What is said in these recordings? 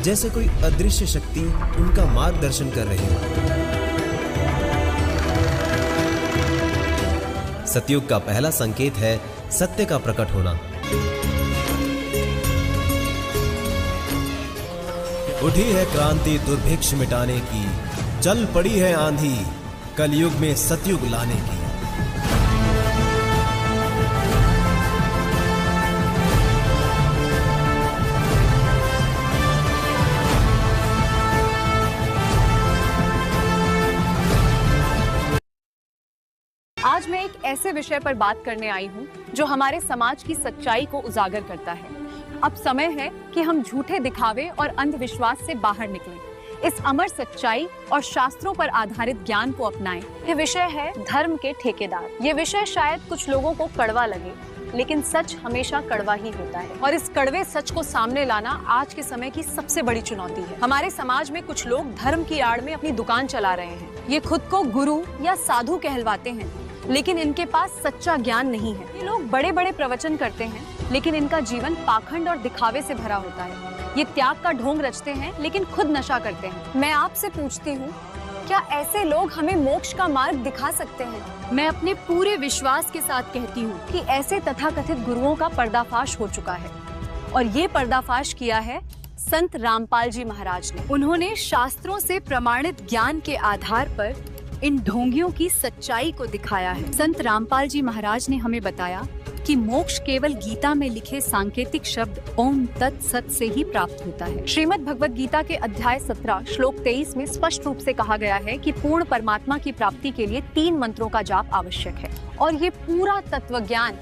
जैसे कोई अदृश्य शक्ति उनका मार्गदर्शन कर रही हो। सतयुग का पहला संकेत है सत्य का प्रकट होना। उठी है क्रांति दुर्भिक्ष मिटाने की, चल पड़ी है आंधी कलयुग में सतयुग लाने की। आज मैं एक ऐसे विषय पर बात करने आई हूँ जो हमारे समाज की सच्चाई को उजागर करता है। अब समय है कि हम झूठे दिखावे और अंधविश्वास से बाहर निकलें, इस अमर सच्चाई और शास्त्रों पर आधारित ज्ञान को अपनाएं। ये विषय है धर्म के ठेकेदार। ये विषय शायद कुछ लोगों को कड़वा लगे, लेकिन सच हमेशा कड़वा ही होता है और इस कड़वे सच को सामने लाना आज के समय की सबसे बड़ी चुनौती है। हमारे समाज में कुछ लोग धर्म की आड़ में अपनी दुकान चला रहे हैं। ये खुद को गुरु या साधु कहलवाते हैं, लेकिन इनके पास सच्चा ज्ञान नहीं है। ये लोग बड़े बड़े प्रवचन करते हैं, लेकिन इनका जीवन पाखंड और दिखावे से भरा होता है। ये त्याग का ढोंग रचते हैं, लेकिन खुद नशा करते हैं। मैं आपसे पूछती हूँ, क्या ऐसे लोग हमें मोक्ष का मार्ग दिखा सकते हैं? मैं अपने पूरे विश्वास के साथ कहती हूँ कि ऐसे तथाकथित गुरुओं का पर्दाफाश हो चुका है, और ये पर्दाफाश किया है संत रामपाल जी महाराज ने। उन्होंने शास्त्रों से प्रमाणित ज्ञान के आधार पर इन ढोंगियों की सच्चाई को दिखाया है। संत रामपाल जी महाराज ने हमें बताया कि मोक्ष केवल गीता में लिखे सांकेतिक शब्द ओम तत्सत से ही प्राप्त होता है। श्रीमद् भगवद गीता के अध्याय 17 श्लोक 23 में स्पष्ट रूप से कहा गया है कि पूर्ण परमात्मा की प्राप्ति के लिए 3 मंत्रों का जाप आवश्यक है, और ये पूरा तत्व ज्ञान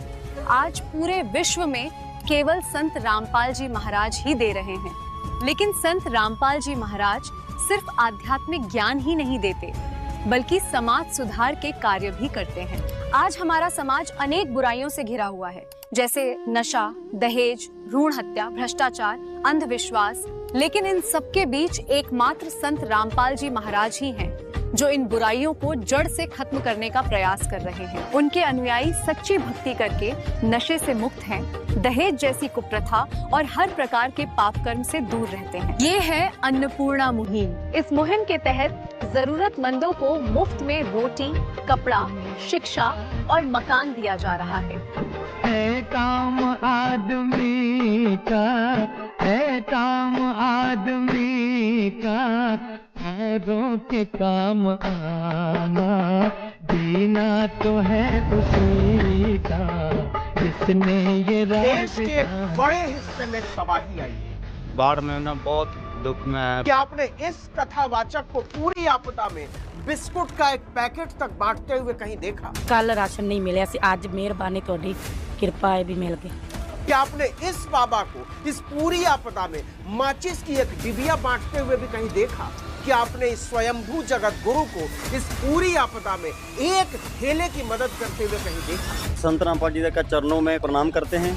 आज पूरे विश्व में केवल संत रामपाल जी महाराज ही दे रहे हैं। लेकिन संत रामपाल जी महाराज सिर्फ आध्यात्मिक ज्ञान ही नहीं देते, बल्कि समाज सुधार के कार्य भी करते हैं। आज हमारा समाज अनेक बुराइयों से घिरा हुआ है, जैसे नशा, दहेज, भ्रूण हत्या, भ्रष्टाचार, अंधविश्वास। लेकिन इन सबके बीच एकमात्र संत रामपाल जी महाराज ही हैं जो इन बुराइयों को जड़ से खत्म करने का प्रयास कर रहे हैं। उनके अनुयायी सच्ची भक्ति करके नशे से मुक्त हैं, दहेज जैसी कुप्रथा और हर प्रकार के पाप कर्म से दूर रहते हैं। ये है अन्नपूर्णा मुहिम। इस मुहिम के तहत जरूरतमंदों को मुफ्त में रोटी, कपड़ा, शिक्षा और मकान दिया जा रहा है। है काम आदमी का, है काम आदमी का, औरों के काम आना, जीना तो है उसी का जिसने ये देश के बड़े हिस्से में तबाही आई है। बाढ़ में ना बहुत दुख में है। क्या आपने इस कथावाचक को पूरी आपदा में बिस्कुट का एक पैकेट तक बांटते हुए कहीं देखा? कल राशन नहीं मिले, आज मेहरबानी थोड़ी कृपा है भी मिल गई। क्या आपने इस बाबा को इस पूरी आपदा में माचिस की एक डिबिया बांटते हुए भी कहीं देखा? क्या आपने इस स्वयंभू जगत गुरु को इस पूरी आपदा में एक थैले की मदद करते हुए कहीं देखा? संत रामपाल जी के चरणों में प्रणाम करते हैं,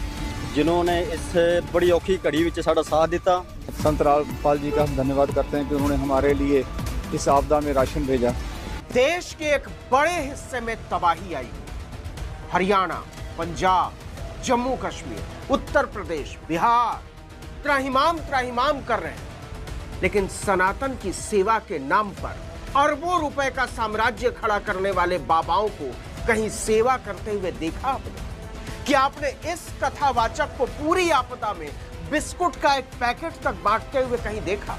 जिन्होंने इस बड़ी औखी घड़ी विच साडा साथ दिता। संत रामपाल जी का हम धन्यवाद करते हैं कि उन्होंने हमारे लिए इस आपदा में राशन भेजा। देश के एक बड़े हिस्से में तबाही आई। हरियाणा, पंजाब, जम्मू कश्मीर, उत्तर प्रदेश, बिहार त्राहिमाम कर रहे हैं, लेकिन सनातन की सेवा के नाम पर अरबों रुपए का साम्राज्य खड़ा करने वाले बाबाओं को कहीं सेवा करते हुए देखा आपने? क्या आपने इस कथावाचक को पूरी आपदा में बिस्कुट का एक पैकेट तक बांटते हुए कहीं देखा?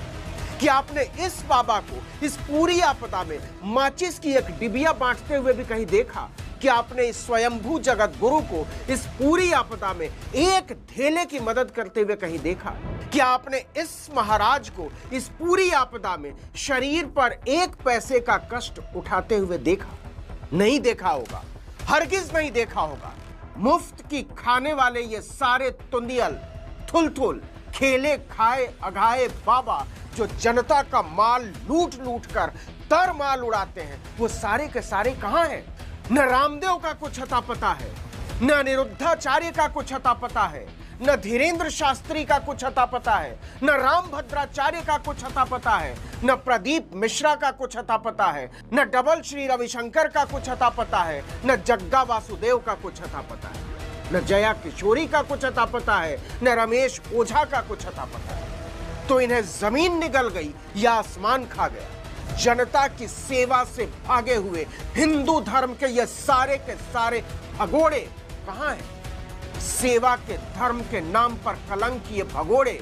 क्या आपने इस बाबा को इस पूरी आपदा में माचिस की एक डिबिया बांटते हुए भी कहीं देखा? क्या आपने इस स्वयंभू जगत गुरु को इस पूरी आपदा में एक थैले की मदद करते हुए कहीं देखा? क्या आपने इस महाराज को इस पूरी आपदा में शरीर पर एक पैसे का कष्ट उठाते हुए देखा? नहीं देखा होगा, हरगिज नहीं देखा होगा। मुफ्त की खाने वाले ये सारे तुंदियल, थुल खेले खाए अघाए बाबा जो जनता का माल लूट कर तर माल उड़ाते हैं, वो सारे के सारे कहां हैं? न रामदेव का कुछ अता पता है, न अनिरुद्धाचार्य का कुछ अता पता है, न धीरेन्द्र शास्त्री का कुछ अता पता है, न राम भद्राचार्य का कुछ अता पता है, न प्रदीप मिश्रा का कुछ अता पता है, न डबल श्री रविशंकर का कुछ अता पता है, न जग्गा वासुदेव का कुछ अता पता है, न जया किशोरी का कुछ अता पता है, न रमेश ओझा का कुछ अता पता है। तो इन्हें जमीन निगल गई या आसमान खा गया। जनता की सेवा से भागे हुए हिंदू धर्म के ये सारे के सारे भगोड़े कहां हैं? सेवा के धर्म के नाम पर कलंक किए भगोड़े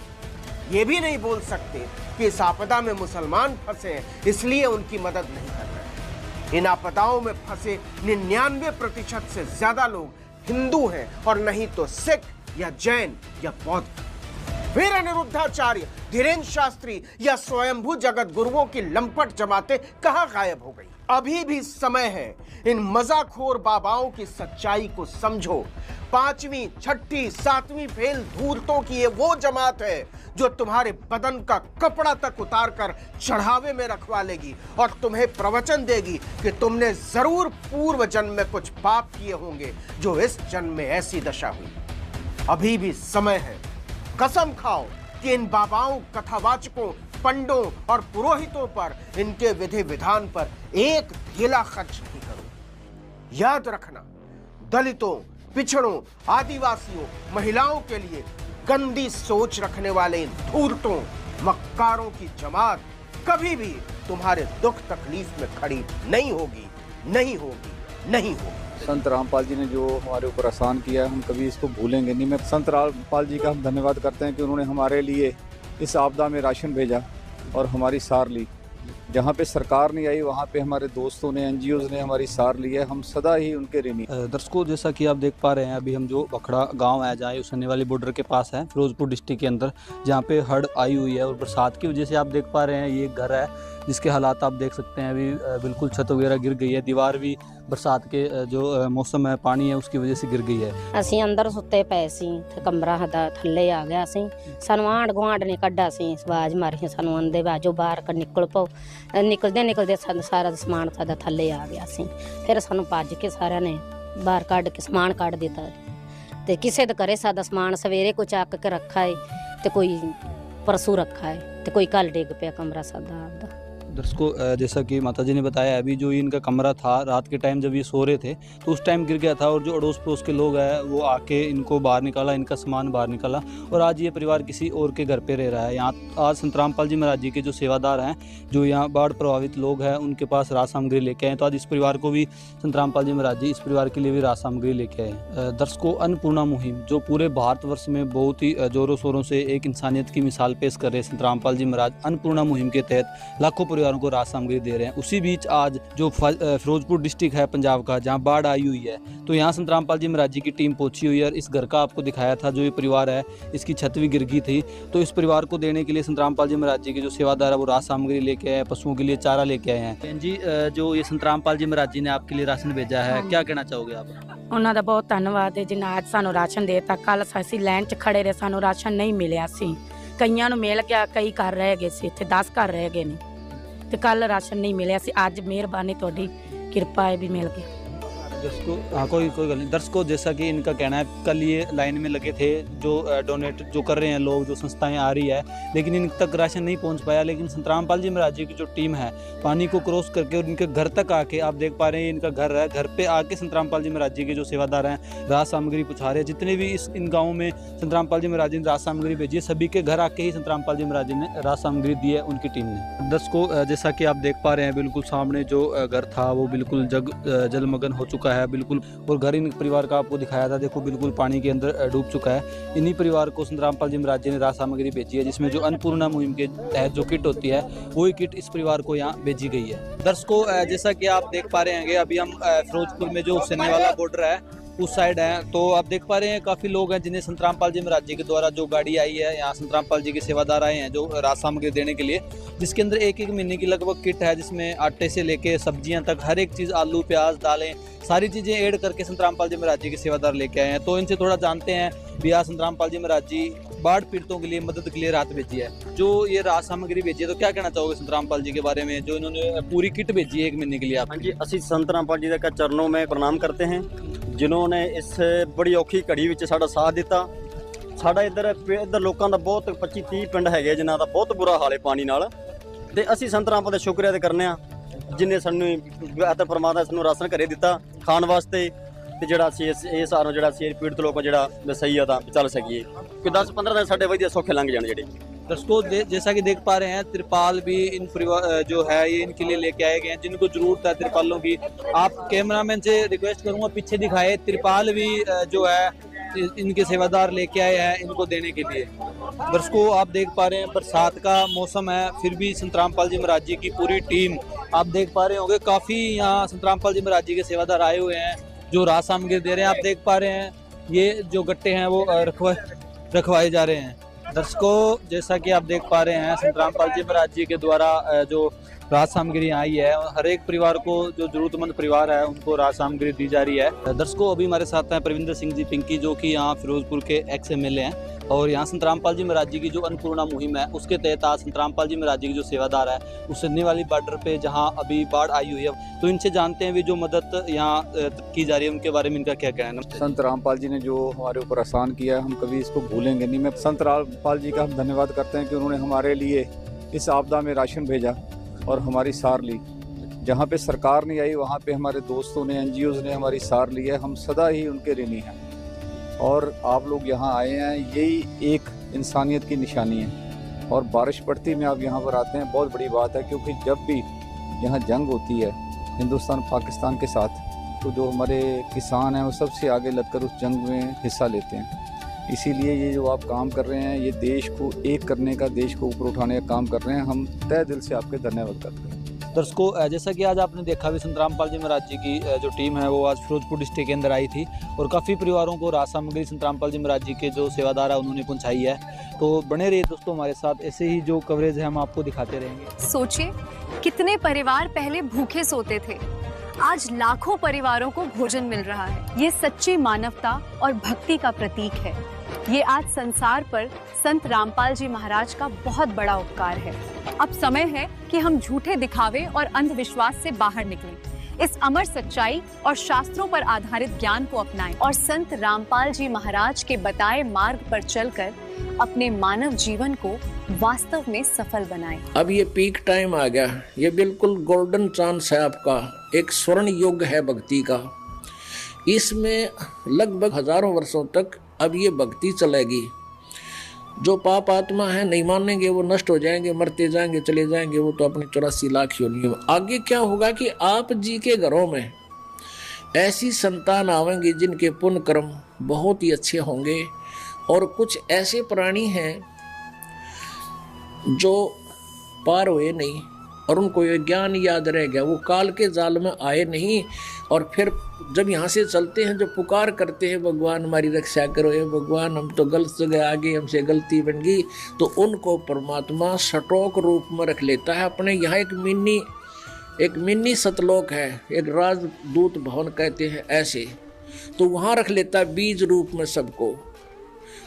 ये भी नहीं बोल सकते कि इस आपदा में मुसलमान फंसे हैं, इसलिए उनकी मदद नहीं कर रहे। इन आपदाओं में फंसे 99% से ज्यादा लोग हिंदू हैं और नहीं तो सिख या जैन या बौद्ध। फिर अनिरुद्धाचार्य, धीरेन्द्र शास्त्री या स्वयंभू जगत गुरुओं की लंपट जमातें कहां गायब हो गई? अभी भी समय है इन मजाखोर बाबाओं की सच्चाई को समझो। 5वीं, 6ठी, 7वीं फेल धूर्तों की ये वो जमात है जो तुम्हारे बदन का कपड़ा तक उतार कर चढ़ावे में रखवा लेगी और तुम्हें प्रवचन देगी कि तुमने जरूर पूर्व जन्म में कुछ पाप किए होंगे जो इस जन्म में ऐसी दशा हुई। अभी भी समय है, कसम खाओ कि इन बाबाओं, कथावाचकों, पंडों और पुरोहितों पर, इनके विधि विधान पर एक ढीला खर्च नहीं करो। याद रखना, दलितों, पिछड़ों, आदिवासियों, महिलाओं के लिए गंदी सोच रखने वाले इन धूर्तों, मक्कारों की जमात कभी भी तुम्हारे दुख तकलीफ में खड़ी नहीं होगी, नहीं होगी, नहीं होगी। संत रामपाल जी ने जो हमारे ऊपर एहसान किया है हम कभी इसको भूलेंगे नहीं। मैं संत रामपाल जी का हम धन्यवाद करते हैं कि उन्होंने हमारे लिए इस आपदा में राशन भेजा और हमारी सार ली। जहाँ पे सरकार नहीं आई वहाँ पे हमारे दोस्तों ने, NGOs ने हमारी सार ली है। हम सदा ही उनके ऋणी। दर्शकों, जैसा कि आप देख पा रहे हैं, अभी हम जो बखड़ा गांव है जहाँ उसने वाली बॉर्डर के पास है, फिरोजपुर डिस्ट्रिक्ट के अंदर, जहाँ पे हड़ आई हुई है और बरसात की वजह से आप देख पा रहे हैं ये घर है जिसके हालात आप देख सकते हैं। अभी बिल्कुल छत वगैरह गिर गई है, दीवार भी बरसात के जो मौसम है, पानी है, उसकी वजह से गिर गई है। ਅਸੀਂ ਅੰਦਰ ਸੁੱਤੇ ਪਏ ਸੀ ਤੇ ਕਮਰਾ ਸਾਡਾ ਥੱਲੇ ਆ ਗਿਆ ਸੀ। ਸਾਨੂੰ ਆਂਢ ਗੁਆਂਢ ਨੇ ਕੱਢਾ ਸੀ, ਆਵਾਜ਼ ਮਾਰੀ ਸਾਨੂੰ ਆਂਦੇ ਬਾਜੋ ਬਾਹਰ ਨਿਕਲ ਪਓ। ਨਿਕਲਦੇ ਸਾਰਾ ਸਮਾਨ ਸਾਡਾ ਥੱਲੇ ਆ ਗਿਆ ਸੀ। ਫਿਰ ਸਾਨੂੰ ਭੱਜ ਕੇ ਸਾਰਿਆਂ ਨੇ ਬਾਹਰ ਕੱਢ ਕੇ ਸਮਾਨ ਕੱਢ ਦਿੱਤਾ ਤੇ ਕਿਸੇ ਦੇ ਘਰੇ ਸਾਡਾ ਸਮਾਨ ਸਵੇਰੇ ਕੋਈ ਚੱਕ ਕੇ ਰੱਖਾ ਹੈ ਤੇ ਕੋਈ परसों रखा है तो कोई कल डिग पे कमरा सादा आपदा। दर्शकों, जैसा कि माता जी ने बताया, अभी जो इनका कमरा था रात के टाइम जब ये सो रहे थे तो उस टाइम गिर गया था और जो अड़ोस पड़ोस के लोग हैं वो आके इनको बाहर निकाला, इनका सामान बाहर निकाला और आज ये परिवार किसी और के घर पे रह रहा है। यहाँ आज संत रामपाल जी महाराज जी के जो सेवादार हैं, जो यहाँ बाढ़ प्रभावित लोग हैं, उनके पास राहत सामग्री लेके आए। तो आज इस परिवार को भी संत रामपाल जी महाराज जी इस परिवार के लिए भी राहत सामग्री लेके आए। दर्शकों, अन्नपूर्णा मुहिम जो पूरे भारतवर्ष में बहुत ही जोरों शोरों से एक इंसानियत की मिसाल पेश कर रहे हैं संत रामपाल जी महाराज, अन्नपूर्णा मुहिम के तहत लाखों परिवारों को राहत सामग्री दे रहे हैं। उसी बीच आज जो फिरोजपुर डिस्ट्रिक्ट है पंजाब का, जहां बाढ़ आई हुई है, तो यहां संत रामपाल जी महाराज जी की टीम पहुंची हुई है और इस घर का आपको दिखाया था जो ये परिवार है, इसकी छत भी गिर गई थी। तो इस परिवार को देने के लिए संत रामपाल जी महाराज जी के जो सेवादार है वो राहत सामग्री लेके आए, पशुओं के लिए चारा लेके आए हैं। जी, जो ये संत रामपाल जी महाराज जी ने आपके लिए राशन भेजा है, क्या कहना चाहोगे आप? ਉਹਨਾਂ ਦਾ ਬਹੁਤ ਧੰਨਵਾਦ ਹੈ ਜਿਨ੍ਹਾਂ ਅੱਜ ਸਾਨੂੰ ਰਾਸ਼ਨ ਦੇਤਾ। ਕੱਲ ਅਸੀਂ ਲਾਈਨ 'ਚ ਖੜੇ ਰਹੇ, ਸਾਨੂੰ ਰਾਸ਼ਨ ਨਹੀਂ ਮਿਲਿਆ ਸੀ। ਕਈਆਂ ਨੂੰ ਮਿਲ ਗਿਆ, ਕਈ ਘਰ ਰਹਿ ਗਏ ਸੀ, ਇੱਥੇ 10 ਘਰ ਰਹਿ ਗਏ ਨੇ ਤੇ ਕੱਲ ਰਾਸ਼ਨ ਨਹੀਂ ਮਿਲਿਆ ਸੀ। ਅੱਜ ਮਿਹਰਬਾਨੀ ਤੁਹਾਡੀ ਕਿਰਪਾ है भी मिल गया। दर्शकों, हाँ, कोई गल नहीं। दर्शकों, जैसा कि इनका कहना है, कल ये लाइन में लगे थे जो डोनेट जो कर रहे हैं लोग, जो संस्थाएं आ रही है, लेकिन इन तक राशन नहीं पहुंच पाया। लेकिन संत रामपाल जी महाराज जी की जो टीम है पानी को क्रॉस करके और इनके घर तक आके, आप देख पा रहे हैं इनका घर है, घर पे आके संत रामपाल जी महाराज जी के जो सेवादार हैं राहत सामग्री पहुँचा रहे हैं। जितने भी इन गाँवों में संत रामपाल जी महाराज जी ने राहत सामग्री भेजी है, सभी के घर आके ही संत रामपाल जी महाराज जी ने राहत सामग्री दी है उनकी टीम ने। दर्शकों, जैसा कि आप देख पा रहे हैं, बिल्कुल सामने जो घर था वो बिल्कुल जलमग्न हो चुका है बिल्कुल, और घर इन परिवार का आपको दिखाया था, देखो बिल्कुल पानी के अंदर डूब चुका है। इन्हीं परिवार को संत रामपाल जी महाराज जी ने राहत सामग्री भेजी है, जिसमें जो अन्नपूर्णा मुहिम के तहत जो किट होती है वही किट इस परिवार को यहाँ भेजी गई है। दर्शकों, जैसा कि आप देख पा रहे हैं, अभी हम फिरोजपुर में जो हुसैनी वाला बॉर्डर है उस साइड है, तो आप देख पा रहे हैं काफ़ी लोग हैं जिन्हें संत रामपाल जी महाराज जी के द्वारा जो गाड़ी आई है, यहाँ संत रामपाल जी के सेवादार आए हैं जो राहत सामग्री देने के लिए, जिसके अंदर एक महीने की लगभग किट है, जिसमें आटे से लेके सब्जियां तक हर एक चीज़, आलू प्याज दालें सारी चीज़ें ऐड करके संत रामपाल जी महाराज जी के सेवादार लेके आए हैं। तो इनसे थोड़ा जानते हैं भी आज संत रामपाल जी महाराज जी बाढ़ पीड़ितों के लिए मदद के लिए राहत भेजी है, जो ये राहत सामग्री भेजी है, तो क्या कहना चाहोगे संत रामपाल जी के बारे में, जो इन्होंने पूरी किट भेजी है 1 महीने के लिए? आप? हाँ जी, ਅਸੀਂ संत रामपाल जी के चरणों में प्रणाम करते हैं जिन्होंने इस बड़ी औखी घड़ी ਵਿੱਚ ਸਾਡਾ ਸਾਥ ਦਿੱਤਾ। ਸਾਡਾ ਇੱਧਰ ਲੋਕਾਂ ਦਾ ਬਹੁਤ 25-30 ਪਿੰਡ ਹੈਗੇ ਜਿਨ੍ਹਾਂ ਦਾ ਬਹੁਤ ਬੁਰਾ ਹਾਲ ਹੈ ਪਾਣੀ ਨਾਲ, ਤੇ ਅਸੀਂ ਸੰਤ ਰਾਮਪਾਲ ਦਾ ਸ਼ੁਕਰ ਅਦਾ ਕਰਨੇ ਆ ਜਿਨੇ ਸਾਨੂੰ ਆਦਰ ਪਰਮਾਤਮਾ ਸਾਨੂੰ ਰਾਸ਼ਨ ਘਰੇ ਦਿੱਤਾ ਖਾਣ ਵਾਸਤੇ, ਤੇ ਜਿਹੜਾ ਅਸੀਂ ਇਹ ਸਾਰਾ ਜਿਹੜਾ ਸੀ ਪੀੜਤ ਲੋਕਾਂ ਜਿਹੜਾ ਸਹੀ ਆ ਤਾਂ ਚੱਲ ਸਕੀਏ। ਕਿ 10-15 ਦਿਨ ਸਾਡੇ ਵਧੀਆ ਸੌਖੇ ਲੰਘ ਜਾਣ ਜਿਹੜੇ। दर्शकों जैसा कि देख पा रहे हैं, तिरपाल भी इन परिवार जो है ये इनके लिए लेके आए गए हैं जिनको जरूरत है तिरपालों की। आप कैमरामैन से रिक्वेस्ट करूंगा पीछे दिखाए, तिरपाल भी जो है इनके सेवादार लेके आए हैं इनको देने के लिए। दर्शकों आप देख पा रहे हैं बरसात का मौसम है, फिर भी संत रामपाल जी महाराज जी की पूरी टीम आप देख पा रहे होंगे, काफ़ी यहाँ संत रामपाल जी महाराज जी के सेवादार आए हुए हैं जो राहत सामग्री दे रहे हैं। आप देख पा रहे हैं ये जो गट्टे हैं वो रखवाए जा रहे हैं। दर्शकों जैसा कि आप देख पा रहे हैं संत रामपाल जी महाराज जी के द्वारा जो राहत सामग्री आई है, हर एक परिवार को जो जरूरतमंद परिवार है उनको राहत सामग्री दी जा रही है। दर्शकों अभी हमारे साथ हैं प्रविंदर सिंह जी पिंकी जो कि यहाँ फिरोजपुर के XMLA हैं और यहाँ संत रामपाल जी महाराज जी की जो अन्नपूर्णा मुहिम है उसके तहत आज संत रामपाल जी महाराज जी की जो सेवादार है उस सिडनी वाली बॉर्डर पे जहाँ अभी बाढ़ आई हुई है, तो इनसे जानते हैं भी जो मदद यहाँ की जा रही है उनके बारे में इनका क्या कहना है। संत रामपाल जी ने जो हमारे ऊपर आसान किया है हम कभी इसको भूलेंगे नहीं। मैं संत रामपाल जी का हम धन्यवाद करते हैं कि उन्होंने हमारे लिए इस आपदा में राशन भेजा और हमारी सार ली। जहाँ पे सरकार नहीं आई वहाँ पे हमारे दोस्तों ने NGOs ने हमारी सार ली है, हम सदा ही उनके ऋणी हैं। और आप लोग यहाँ आए हैं यही एक इंसानियत की निशानी है। और बारिश पड़ती में आप यहाँ पर आते हैं बहुत बड़ी बात है, क्योंकि जब भी यहाँ जंग होती है हिंदुस्तान पाकिस्तान के साथ तो जो हमारे किसान हैं वो सबसे आगे लगकर उस जंग में हिस्सा लेते हैं। इसीलिए ये जो आप काम कर रहे हैं ये देश को एक करने का, देश को ऊपर उठाने का काम कर रहे हैं। हम तहे दिल से आपके धन्यवाद करते हैं। दर्शकों जैसा कि आज आपने देखा भी संत रामपाल जी महाराज जी की जो टीम है वो आज फिरोजपुर डिस्ट्रिक्ट के अंदर आई थी और काफ़ी परिवारों को राहत सामग्री संत रामपाल जी महाराज जी के जो सेवादार है उन्होंने पहुंचाई है। तो बने रहिए दोस्तों हमारे साथ, ऐसे ही जो कवरेज है हम आपको दिखाते रहेंगे। सोचिए कितने परिवार पहले भूखे सोते थे, आज लाखों परिवारों को भोजन मिल रहा है। ये सच्ची मानवता और भक्ति का प्रतीक है। ये आज संसार पर संत रामपाल जी महाराज का बहुत बड़ा उपकार है। अब समय है कि हम झूठे दिखावे और अंधविश्वास से बाहर निकलें, इस अमर सच्चाई और शास्त्रों पर आधारित ज्ञान को अपनाएं और संत रामपाल जी महाराज के बताए मार्ग पर चलकर अपने मानव जीवन को वास्तव में सफल बनाएं। अब ये पीक टाइम आ गया, ये बिल्कुल गोल्डन चांस है आपका, एक स्वर्ण युग है भक्ति का। इसमें लगभग हजारों वर्षों तक अब ये भक्ति चलेगी। जो पाप आत्मा है नहीं मानेंगे वो नष्ट हो जाएंगे, मरते जाएंगे, चले जाएंगे, वो तो अपनी 84 लाख योनियों में। आगे क्या होगा कि आप जी के घरों में ऐसी संतान आवेंगी जिनके पुण्य कर्म बहुत ही अच्छे होंगे और कुछ ऐसे प्राणी हैं जो पार हुए नहीं और उनको ये ज्ञान याद रह गया, वो काल के जाल में आए नहीं। और फिर जब यहाँ से चलते हैं जो पुकार करते हैं भगवान हमारी रक्षा करो, ये भगवान हम तो गलत जगह आ गए, हमसे गलती बन गई, तो उनको परमात्मा सटोक रूप में रख लेता है अपने। यहाँ एक मिनी सतलोक है, एक राजदूत भवन कहते हैं ऐसे, तो वहाँ रख लेता है बीज रूप में सबको।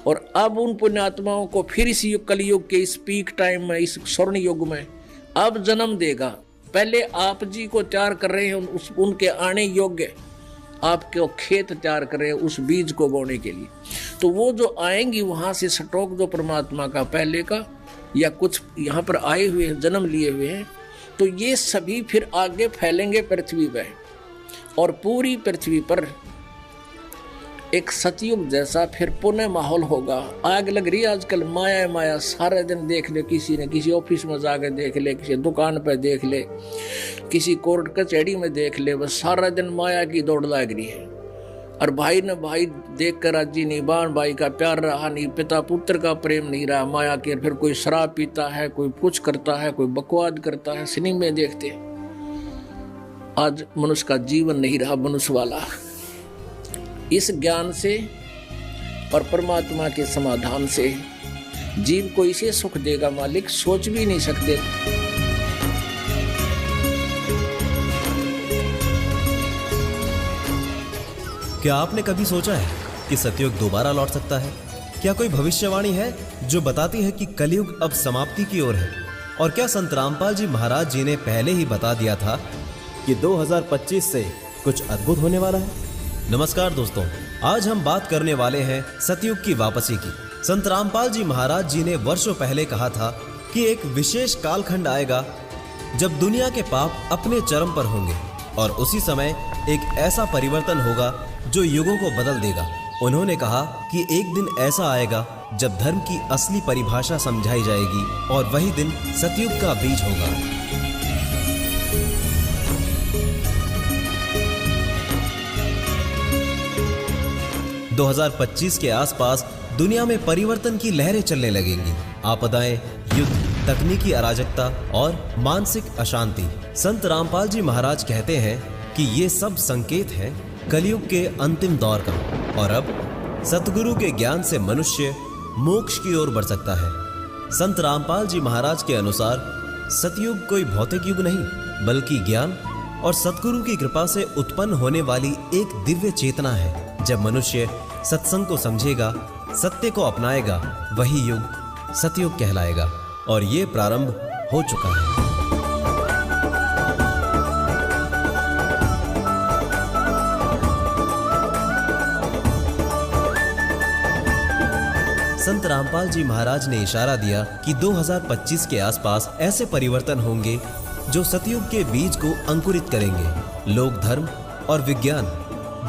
और अब उन पुण्यात्माओं को फिर इस कलयुग के इस पीक टाइम में, इस स्वर्ण युग में अब जन्म देगा। पहले आप जी को तैयार कर रहे हैं उनके आने योग्य, आपके खेत तैयार कर रहे हैं उस बीज को बोने के लिए। तो वो जो आएंगी वहाँ से सटोक जो परमात्मा का पहले का या कुछ यहाँ पर आए हुए हैं, जन्म लिए हुए हैं, तो ये सभी फिर आगे फैलेंगे पृथ्वी पर और पूरी पृथ्वी पर एक सतयुग जैसा फिर पुनः माहौल होगा। आग लग रही है आजकल, माया माया सारे दिन देख ले, किसी ने किसी ऑफिस में जाकर देख ले, किसी दुकान पर देख ले, किसी कोर्ट कचहरी में देख ले, बस सारा दिन माया की दौड़ लग रही है। और भाई ने भाई देख कर राजी नहीं, बहन भाई का प्यार रहा नहीं, पिता पुत्र का प्रेम नहीं रहा, माया के फिर कोई शराब पीता है, कोई कुछ करता है, कोई बकवाद करता है, सिनेमा देखते। आज मनुष्य का जीवन नहीं रहा मनुष्य वाला। इस ज्ञान से और परमात्मा के समाधान से जीव को इसे सुख देगा मालिक, सोच भी नहीं सकते। क्या आपने कभी सोचा है कि सतयुग दोबारा लौट सकता है? क्या कोई भविष्यवाणी है जो बताती है कि कलयुग अब समाप्ति की ओर है? और क्या संत रामपाल जी महाराज जी ने पहले ही बता दिया था कि 2025 से कुछ अद्भुत होने वाला है? नमस्कार दोस्तों, आज हम बात करने वाले हैं सतयुग की वापसी की। संत रामपाल जी महाराज जी ने वर्षों पहले कहा था कि एक विशेष कालखंड आएगा जब दुनिया के पाप अपने चरम पर होंगे और उसी समय एक ऐसा परिवर्तन होगा जो युगों को बदल देगा। उन्होंने कहा कि एक दिन ऐसा आएगा जब धर्म की असली परिभाषा समझाई जाएगी और वही दिन सतयुग का बीज होगा। – 2025 के आसपास दुनिया में परिवर्तन की लहरें चलने लगेंगी। आपदाएं, युद्ध, तकनीकी अराजकता और मानसिक अशांति। संत रामपाल जी महाराज कहते हैं कि ये सब संकेत हैं कलयुग के अंतिम दौर का, और अब सतगुरु के ज्ञान से मनुष्य मोक्ष की ओर बढ़ सकता है। संत रामपाल जी महाराज के अनुसार सतयुग कोई भौतिक युग नहीं, बल्कि ज्ञान और सतगुरु की कृपा से उत्पन्न होने वाली एक दिव्य चेतना है। जब मनुष्य सत्संग को समझेगा, सत्य को अपनाएगा, वही युग सतयुग कहलाएगा, और ये प्रारंभ हो चुका है। संत रामपाल जी महाराज ने इशारा दिया कि 2025 के आसपास ऐसे परिवर्तन होंगे जो सतयुग के बीज को अंकुरित करेंगे। लोग धर्म और विज्ञान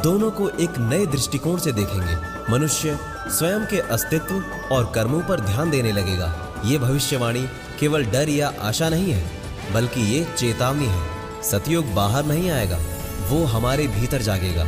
दोनों को एक नए दृष्टिकोण से देखेंगे। मनुष्य स्वयं के अस्तित्व और कर्मों पर ध्यान देने लगेगा। ये भविष्यवाणी केवल डर या आशा नहीं है, बल्कि ये चेतावनी है। सतयुग बाहर नहीं आएगा, वो हमारे भीतर जागेगा।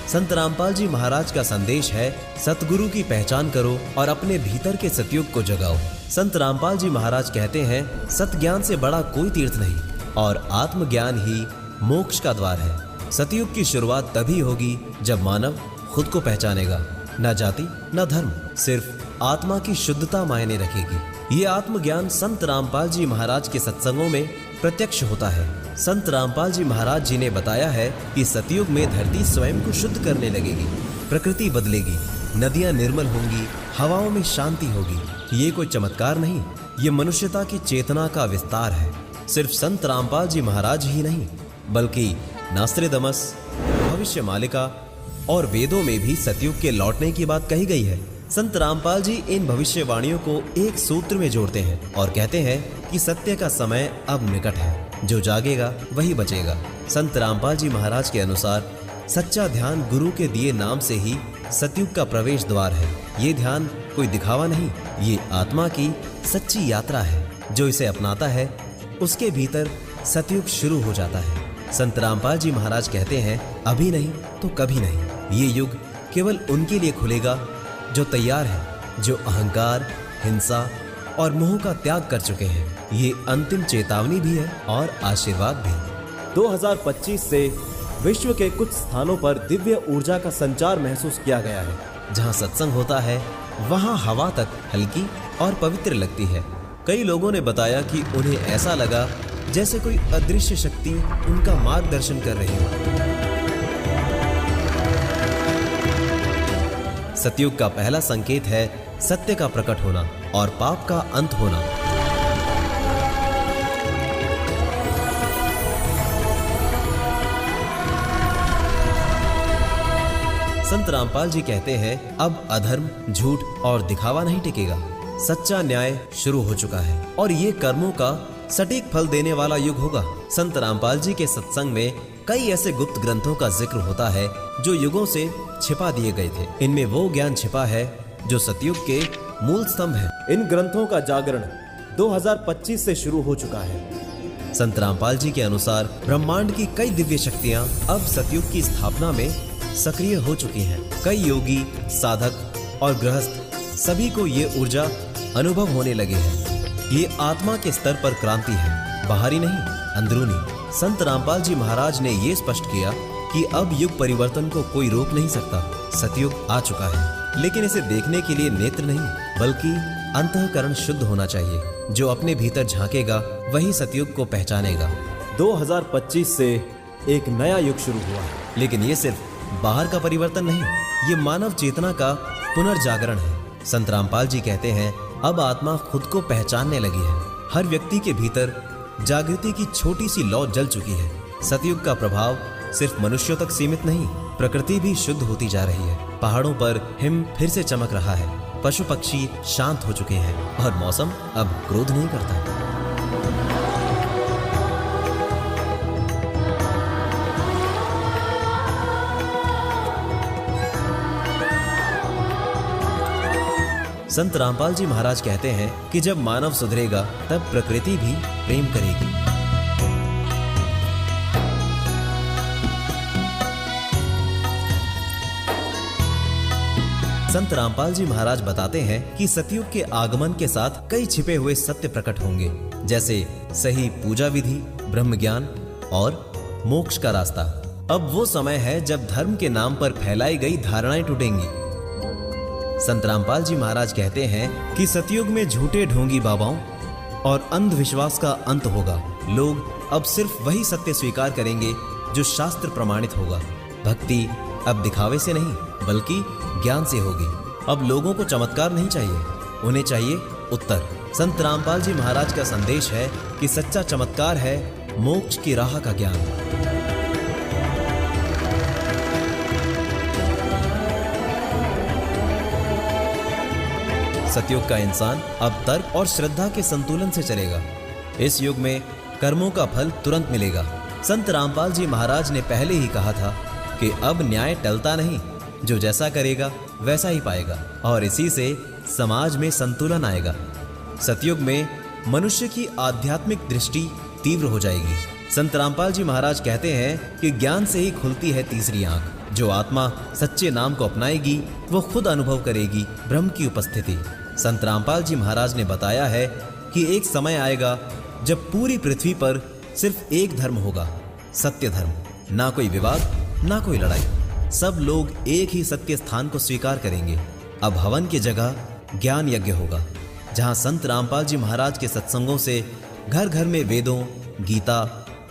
संत रामपाल जी महाराज का संदेश है, सतगुरु की पहचान करो और अपने भीतर के सतयुग को जगाओ। संत रामपाल जी महाराज कहते हैं, सतज्ञान से बड़ा कोई तीर्थ नहीं और आत्मज्ञान ही मोक्ष का द्वार है। सतयुग की शुरुआत तभी होगी जब मानव खुद को पहचानेगा। न जाति न धर्म, सिर्फ आत्मा की शुद्धता मायने रखेगी। ये आत्मज्ञान संत रामपाल जी महाराज के सत्संगों में प्रत्यक्ष होता है। संत रामपाल जी महाराज जी ने बताया है कि सतयुग में धरती स्वयं को शुद्ध करने लगेगी, प्रकृति बदलेगी, नदियां निर्मल होंगी, हवाओं में शांति होगी। ये कोई चमत्कार नहीं, ये मनुष्यता की चेतना का विस्तार है। सिर्फ संत रामपाल जी महाराज ही नहीं, बल्कि नास्त्रेदमस, भविष्य मालिका और वेदों में भी सतयुग के लौटने की बात कही गई है। संत रामपाल जी इन भविष्यवाणियों को एक सूत्र में जोड़ते हैं और कहते हैं कि सत्य का समय अब निकट है, जो जागेगा वही बचेगा। संत रामपाल जी महाराज के अनुसार सच्चा ध्यान गुरु के दिए नाम से ही सतयुग का प्रवेश द्वार है। ये ध्यान कोई दिखावा नहीं, ये आत्मा की सच्ची यात्रा है। जो इसे अपनाता है उसके भीतर सतयुग शुरू हो जाता है। संत रामपाल जी महाराज कहते हैं, अभी नहीं तो कभी नहीं। ये युग केवल उनके लिए खुलेगा जो तैयार है, जो अहंकार, हिंसा और मोह का त्याग कर चुके हैं। ये अंतिम चेतावनी भी है और आशीर्वाद भी। 2025 से विश्व के कुछ स्थानों पर दिव्य ऊर्जा का संचार महसूस किया गया है। जहां सत्संग होता है वहां हवा तक हल्की और पवित्र लगती है। कई लोगों ने बताया कि उन्हें ऐसा लगा जैसे कोई अदृश्य शक्ति उनका मार्गदर्शन कर रही हो। सतयुग का पहला संकेत है सत्य का प्रकट होना और पाप का अंत होना। संत रामपाल जी कहते हैं, अब अधर्म, झूठ और दिखावा नहीं टिकेगा। सच्चा न्याय शुरू हो चुका है और ये कर्मों का सटीक फल देने वाला युग होगा। संत रामपाल जी के सत्संग में कई ऐसे गुप्त ग्रंथों का जिक्र होता है जो युगों से छिपा दिए गए थे। इनमें वो ज्ञान छिपा है जो सतयुग के मूल स्तंभ है। इन ग्रंथों का जागरण 2025 से शुरू हो चुका है। संत रामपाल जी के अनुसार ब्रह्मांड की कई दिव्य शक्तियां अब सतयुग की स्थापना में सक्रिय हो चुकी हैं। कई योगी, साधक और गृहस्थ सभी को ये ऊर्जा अनुभव होने लगे हैं। ये आत्मा के स्तर पर क्रांति है, बाहरी नहीं, अंदरूनी। संत रामपाल जी महाराज ने ये स्पष्ट किया कि अब युग परिवर्तन को कोई रोक नहीं सकता। सतयुग आ चुका है, लेकिन इसे देखने के लिए नेत्र नहीं, बल्कि अंतःकरण शुद्ध होना चाहिए। जो अपने भीतर झांकेगा वही सतयुग को पहचानेगा। 2025 से एक नया युग शुरू हुआ है, लेकिन ये सिर्फ बाहर का परिवर्तन नहीं, ये मानव चेतना का पुनर्जागरण है। संत रामपाल जी कहते हैं, अब आत्मा खुद को पहचानने लगी है। हर व्यक्ति के भीतर जागृति की छोटी सी लौ जल चुकी है। सतयुग का प्रभाव सिर्फ मनुष्यों तक सीमित नहीं, प्रकृति भी शुद्ध होती जा रही है। पहाड़ों पर हिम फिर से चमक रहा है, पशु पक्षी शांत हो चुके हैं और मौसम अब क्रोध नहीं करता। संत रामपाल जी महाराज कहते हैं कि जब मानव सुधरेगा तब प्रकृति भी प्रेम करेगी। संत रामपाल जी महाराज बताते हैं कि सतयुग के आगमन के साथ कई छिपे हुए सत्य प्रकट होंगे, जैसे सही पूजा विधि, ब्रह्म ज्ञान और मोक्ष का रास्ता। अब वो समय है जब धर्म के नाम पर फैलाई गई धारणाएं टूटेंगी। संत रामपाल जी महाराज कहते हैं कि सतयुग में झूठे ढोंगी बाबाओं और अंधविश्वास का अंत होगा। लोग अब सिर्फ वही सत्य स्वीकार करेंगे जो शास्त्र प्रमाणित होगा। भक्ति अब दिखावे से नहीं बल्कि ज्ञान से होगी। अब लोगों को चमत्कार नहीं चाहिए, उन्हें चाहिए उत्तर। संत रामपाल जी महाराज का संदेश है कि सच्चा चमत्कार है मोक्ष की राह का ज्ञान। सतयुग का इंसान अब तर्क और श्रद्धा के संतुलन से चलेगा। इस युग में कर्मों का फल तुरंत मिलेगा। संत रामपाल जी महाराज ने पहले ही कहा था कि अब न्याय टलता नहीं, जो जैसा करेगा वैसा ही पाएगा, और इसी से समाज में संतुलन आएगा। सतयुग में मनुष्य की आध्यात्मिक दृष्टि तीव्र हो जाएगी। संत रामपाल जी महाराज कहते हैं कि ज्ञान से ही खुलती है तीसरी आंख। जो आत्मा सच्चे नाम को अपनाएगी वो खुद अनुभव करेगी ब्रह्म की उपस्थिति। संत रामपाल जी महाराज ने बताया है कि एक समय आएगा जब पूरी पृथ्वी पर सिर्फ एक धर्म होगा, सत्य धर्म। ना कोई विवाद, ना कोई लड़ाई, सब लोग एक ही सत्य स्थान को स्वीकार करेंगे। अब हवन की जगह ज्ञान यज्ञ होगा, जहां संत रामपाल जी महाराज के सत्संगों से घर घर में वेदों, गीता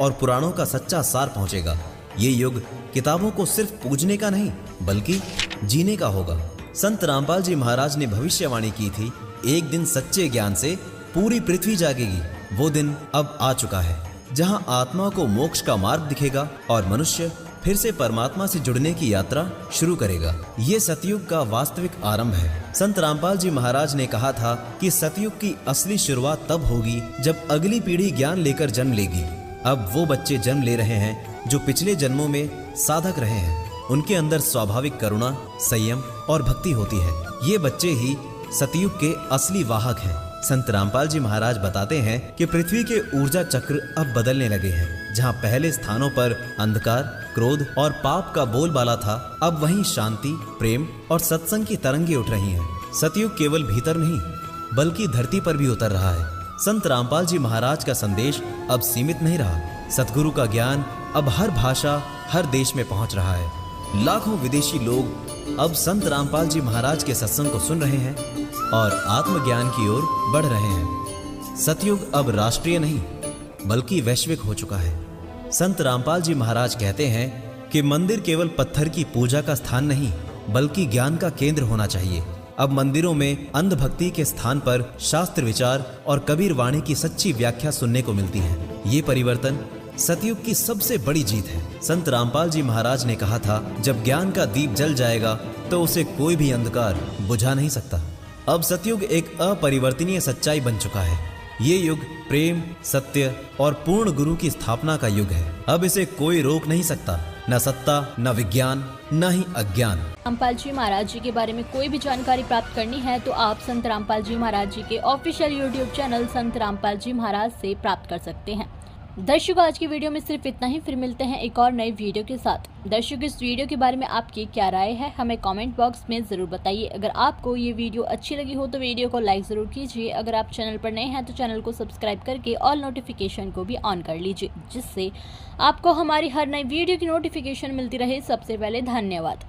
और पुराणों का सच्चा सार पहुंचेगा। ये युग किताबों को सिर्फ पूजने का नहीं बल्कि जीने का होगा। संत रामपाल जी महाराज ने भविष्यवाणी की थी, एक दिन सच्चे ज्ञान से पूरी पृथ्वी जागेगी। वो दिन अब आ चुका है, जहां आत्मा को मोक्ष का मार्ग दिखेगा और मनुष्य फिर से परमात्मा से जुड़ने की यात्रा शुरू करेगा। ये सतयुग का वास्तविक आरंभ है। संत रामपाल जी महाराज ने कहा था कि सतयुग की असली शुरुआत तब होगी जब अगली पीढ़ी ज्ञान लेकर जन्म लेगी। अब वो बच्चे जन्म ले रहे हैं जो पिछले जन्मों में साधक रहे हैं। उनके अंदर स्वाभाविक करुणा, संयम और भक्ति होती है। ये बच्चे ही सतयुग के असली वाहक हैं। संत रामपाल जी महाराज बताते हैं कि पृथ्वी के ऊर्जा चक्र अब बदलने लगे हैं। जहां पहले स्थानों पर अंधकार, क्रोध और पाप का बोलबाला था, अब वहीं शांति, प्रेम और सत्संग की तरंगे उठ रही हैं। सतयुग केवल भीतर नहीं बल्कि धरती पर भी उतर रहा है। संत रामपाल जी महाराज का संदेश अब सीमित नहीं रहा। सतगुरु का ज्ञान अब हर भाषा, हर देश में पहुंच रहा है। लाखों विदेशी लोग अब संत रामपाल जी महाराज के सत्संग को सुन रहे हैं और आत्मज्ञान की ओर बढ़ रहे हैं। सतयुग अब राष्ट्रीय नहीं बल्कि वैश्विक हो चुका है। संत रामपाल जी महाराज कहते हैं कि मंदिर केवल पत्थर की पूजा का स्थान नहीं बल्कि ज्ञान का केंद्र होना चाहिए। अब मंदिरों में अंधभक्ति के स्थान पर शास्त्र विचार और कबीर वाणी की सच्ची व्याख्या सुनने को मिलती है। ये परिवर्तन सतयुग की सबसे बड़ी जीत है। संत रामपाल जी महाराज ने कहा था, जब ज्ञान का दीप जल जाएगा तो उसे कोई भी अंधकार बुझा नहीं सकता। अब सतयुग एक अपरिवर्तनीय सच्चाई बन चुका है। ये युग प्रेम, सत्य और पूर्ण गुरु की स्थापना का युग है। अब इसे कोई रोक नहीं सकता, न सत्ता, न विज्ञान, न ही अज्ञान। रामपाल जी महाराज जी के बारे में कोई भी जानकारी प्राप्त करनी है तो आप संत रामपाल जी महाराज जी के ऑफिशियल यूट्यूब चैनल संत रामपाल जी महाराज से प्राप्त कर सकते हैं। दर्शकों, आज की वीडियो में सिर्फ इतना ही। फिर मिलते हैं एक और नई वीडियो के साथ। दर्शकों, इस वीडियो के बारे में आपकी क्या राय है हमें कमेंट बॉक्स में ज़रूर बताइए। अगर आपको ये वीडियो अच्छी लगी हो तो वीडियो को लाइक ज़रूर कीजिए। अगर आप चैनल पर नए हैं तो चैनल को सब्सक्राइब करके ऑल नोटिफिकेशन को भी ऑन कर लीजिए, जिससे आपको हमारी हर नई वीडियो की नोटिफिकेशन मिलती रहे सबसे पहले। धन्यवाद।